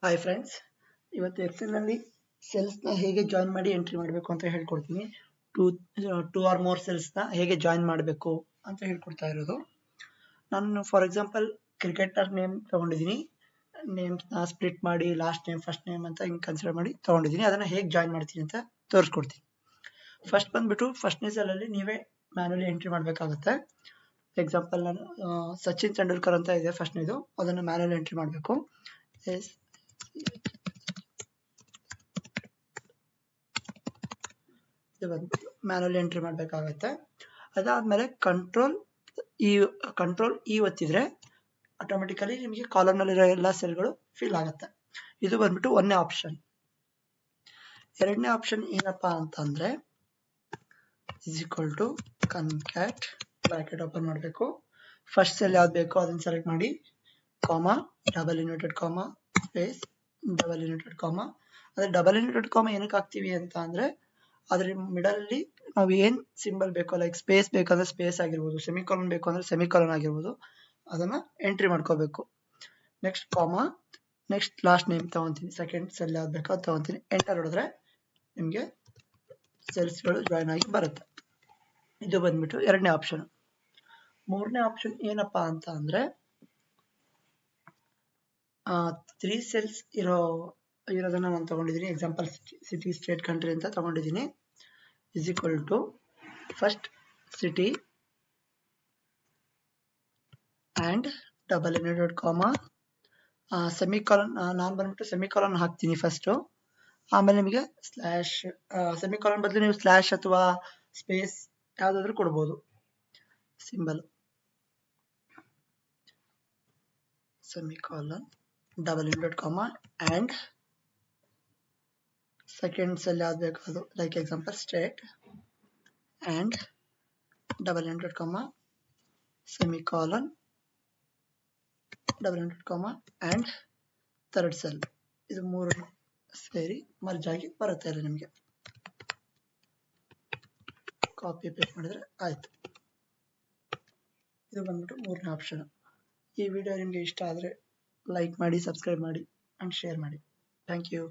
Hi friends, ಇವತ್ತು ಎಕ್ಸೆಲ್ನಲ್ಲಿ ಸೆಲ್ಸ್ನ ಹೇಗೆ join ಮಾಡಿ ಎಂಟ್ರಿ ಮಾಡಬೇಕು ಅಂತ ಹೇಳ್ಕೊಡ್ತೀನಿ. ಟೂ ಆರ್ ಮೋರ್ ಸೆಲ್ಸ್ನ ಹೇಗೆ ಜಾಯಿನ್ ಮಾಡಬೇಕು ಅಂತ ಹೇಳ್ಕೊಡ್ತಾ ಇರೋದು. ನಾನು ಫಾರ್ ಎಕ್ಸಾಂಪಲ್ ಕ್ರಿಕೆಟರ್ ನೇಮ್ ತೊಗೊಂಡಿದ್ದೀನಿ. ನೇಮ್ಸ್ನ ಸ್ಪ್ಲಿಟ್ ಮಾಡಿ ಲಾಸ್ಟ್ ನೇಮ್ ಫಸ್ಟ್ ನೇಮ್ ಅಂತ ಹಿಂಗೆ ಕನ್ಸಿಡರ್ ಮಾಡಿ ತೊಗೊಂಡಿದ್ದೀನಿ. ಅದನ್ನು ಹೇಗೆ ಜಾಯಿನ್ ಮಾಡ್ತೀನಿ ಅಂತ ತೋರಿಸ್ಕೊಡ್ತೀನಿ. ಫಸ್ಟ್ ಬಂದ್ಬಿಟ್ಟು ಫಸ್ಟ್ನೇ ಸೆಲ್ಲಲ್ಲಿ ನೀವೇ ಮ್ಯಾನ್ಯಲಿ ಎಂಟ್ರಿ ಮಾಡಬೇಕಾಗುತ್ತೆ. ಎಕ್ಸಾಂಪಲ್ ನಾನು ಸಚಿನ್ ತೆಂಡೂಲ್ಕರ್ ಅಂತ ಇದೆ ಫಸ್ಟ್ನೇದು, ಅದನ್ನು ಮ್ಯಾನ್ಯಲಿ ಎಂಟ್ರಿ ಮಾಡಬೇಕು. ಮ್ಯಾನ್ಯಲಿ ಎಂಟ್ರಿ ಮಾಡಬೇಕಾಗತ್ತೆ. ಅದಾದ್ಮೇಲೆ ಕಂಟ್ರೋಲ್ ಇ ಒತ್ತಿದ್ರೆ ಆಟೋಮೆಟಿಕಲಿ ನಿಮಗೆ ಕಾಲಮ್ನಲ್ಲಿರೋ ಎಲ್ಲ ಸೆಲ್ಗಳು ಫಿಲ್ ಆಗುತ್ತೆ. ಇದು ಬಂದ್ಬಿಟ್ಟು ಒಂದನೇ ಆಪ್ಷನ್. ಎರಡನೇ ಆಪ್ಷನ್ ಏನಪ್ಪಾ ಅಂತಂದ್ರೆ is equal to concat bracket open ಮಾಡಬೇಕು. ಫಸ್ಟ್ ಸೆಲ್ ಯಾವ್ದು ಬೇಕೋ ಅದನ್ನ ಸೆಲೆಕ್ಟ್ ಮಾಡಿ, comma, double inverted comma, space, double inverted comma. ಅದೇ ಡಬಲ್ ಇನ್ವರ್ಟೆಡ್ ಕಾಮಾ ಏನಕ್ಕೆ ಹಾಕ್ತೀವಿ ಅಂತ ಅಂದ್ರೆ ಅದ್ರ ಮಿಡಲ್ ಅಲ್ಲಿ ನಾವು ಏನ್ ಸಿಂಬಲ್ ಬೇಕೋ, ಲೈಕ್ ಸ್ಪೇಸ್ ಬೇಕಂದ್ರೆ ಸ್ಪೇಸ್ ಆಗಿರ್ಬೋದು, ಸೆಮಿಕಾಲನ್ ಬೇಕು ಅಂದ್ರೆ ಸೆಮಿಕಾಲನ್ ಆಗಿರ್ಬೋದು, ಅದನ್ನ ಎಂಟ್ರಿ ಮಾಡ್ಕೋಬೇಕು. Next comma, next last name ತಗೊಂತೀನಿ, ಸೆಕೆಂಡ್ ಸೆಲ್ ಯಾವ್ದು ಬೇಕೋ ಅದು ತಗೊಂತೀನಿ. ಎಂಟರ್ ಹೊಡೆದ್ರೆ ನಿಮಗೆ ಸೆಲ್ಸ್ಗಳು ಜಾಯಿನ್ ಆಗಿ ಬರುತ್ತೆ. ಇದು ಬಂದ್ಬಿಟ್ಟು ಎರಡನೇ ಆಪ್ಷನ್. ಮೂರನೇ ಆಪ್ಷನ್ ಏನಪ್ಪಾ ಅಂತ ಅಂದ್ರೆ 3 ಸೆಲ್ಸ್ ಇರೋದನ್ನ ನಾನು ತಗೊಂಡಿದ್ದೀನಿ. ಎಕ್ಸಾಂಪಲ್ ಸಿಟಿ, ಸ್ಟೇಟ್, ಕಂಟ್ರಿ ಅಂತ ತಗೊಂಡಿದ್ದೀನಿ. is equal to first city and double inverted comma, semicolon. ನಾನು ಬಂದ್ಬಿಟ್ಟು ಸೆಮಿಕಾಲನ್ ಹಾಕ್ತೀನಿ ಫಸ್ಟ್, ಆಮೇಲೆ ನಿಮಗೆ ಸ್ಲ್ಯಾಶ್, ಸೆಮಿಕಾಲನ್ ಬದಲು ನೀವು ಸ್ಲ್ಯಾಶ್ ಅಥವಾ ಸ್ಪೇಸ್ ಯಾವುದಾದ್ರೂ ಕೊಡ್ಬೋದು symbol. Semicolon, double inverted comma and second cell ಯಾವ್ದು ಬೇಕು ಅದು, like example state and double inverted comma, semicolon, double inverted comma and third cell. ಇದು ಮೂರು ಸೇರಿ ಮರ್ಜ್ ಆಗಿ ಬರುತ್ತೆ ಅಲ್ಲಿ ನಿಮಗೆ. ಕಾಪಿ ಪೇಸ್ಟ್ ಮಾಡಿದ್ರೆ ಆಯ್ತು. ಇದು ಬಂದ್ಬಿಟ್ಟು ಮೂರನೇ ಆಪ್ಷನ್. ಈ ವಿಡಿಯೋ ನಿಮಗೆ ಇಷ್ಟ ಆದರೆ ಲೈಕ್ ಮಾಡಿ, ಸಬ್ಸ್ಕ್ರೈಬ್ ಮಾಡಿ ಆ್ಯಂಡ್ ಶೇರ್ ಮಾಡಿ. Thank you.